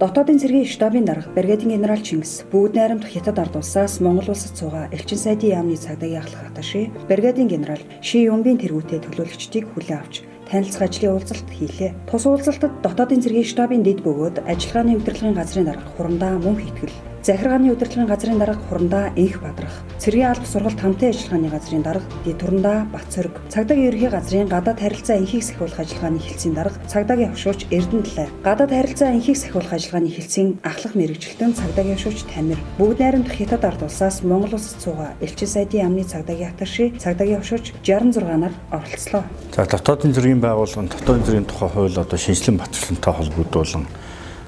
Дотоодын цэргийн штабын дарга бригадын генерал Чингис бүгд найрамдах Хятад ард улсаас Монгол улсад суугаа элчин сайдын яамны цагдаагийн ахлах аташи бригадын генерал Ши Юнгийн тэргүүтээ төлөөлөгчдийг хүлээн авч танилцах ажлын уулзалт хийлээ. Тус уулзалтад дотоодын цэргийн штабын дэд бөгөөд ажиллагааны удирдлагын газрын дарга Хурандаа мөн хийтгэл, захиргааны удирдлагын газрын дарга Хурандаа Энх Бадрах, цэргийн алба сургалт хамтын ажиллагааны газрын дарга Дэд Турандаа Бацөрөг, цагдаагийн ерөнхий газрын гадаад харилцаа энхийг сахиулах ажиллагааны хэлтсийн дарга цагдаагийн хавшууч Эрдэнэтлээ, гадаад харилцаа энхийг сахиулах ажиллагааны хэлтсийн ахлах мэргэжилтэн цагдаагийн хавшууч Тамир, бүгд найрамдах Хятад ард улсаас Монгол улсад суугаа элчин сайдын яамны цагдаагийн аташи цагдаагийн хавшууч 66-аар оролцлоо. За дотоодын цэргийн байгууллага дотоодын цэргийн тухай хууль одоо шинжилэн батлалтай холбогдуулан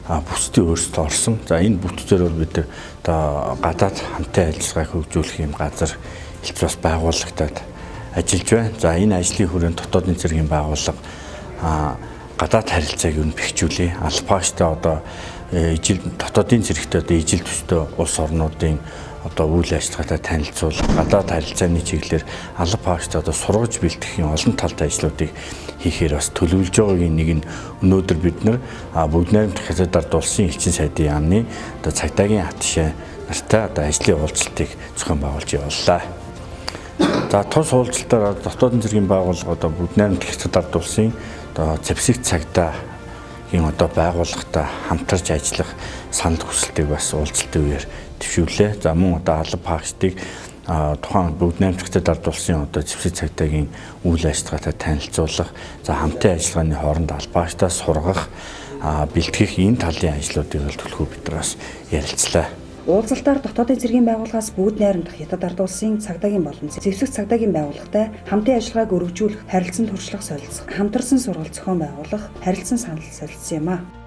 бүсдийн өөрсдөө орсон. За энэ бүтцээр бол бид одоо гадаад хамтын ажиллагааг хөгжүүлэх юм газар элч бас байгуулагдаад ажиллаж байна. За энэ ажлын хүрээнд дотоодын цэргийн байгууллага гадаад харилцааг юу бэхжүүлээ. Албаагчтай одоо ижил дотоодын цэрэгтэй одоо ижил төстэй улс орнуудын одоо үйл ажиллагаатай танилцуул гадаад харилцааны чиглэлээр албаагчтай одоо сургаж бэлтгэх юм олон талтай ажлуудыг хийхээр бас төлөвлөж байгаагийн нэг нь өнөөдөр бид нар бүгд найрамдах Хятад ард улсын элчин сайдын яамны одоо цагдаагийн аташаа нартай одоо ажлын уулзалтыг зохион байгуулж явууллаа. За тус уулзалтаар дотоодын цэргийн байгууллага одоо бүгд найрамдах Хятад ард улсын одоо зэвсэг цагдаагийн одоо байгууллагатай хамтарч ажиллах санал хүсэлтийг бас уулзалтын үеэр төвшүүлээ. За мөн одоо албаагчдыг тухайн бүгд найрамдах Хятад ард улсын одоо зэвсэг цагдаагийн үйл ажиллагаатай танилцуулах, за хамтын ажиллагааны хооронд албаагчдаа сургах, бэлтгэх энэ талын ажлуудыг бол төлхөө бид нар бас ярилцлаа. Уулзалтаар дотоодын цэргийн байгууллагаас бүгд найрамдах Хятад ард улсын цагдаагийн болон зэвсэг цагдаагийн байгууллагатай хамтын ажиллагааг өргөжүүлэх, харилцан туршлах солилцох, хамтарсан сургалт зохион байгуулах, харилцан санал солилцсон юм а.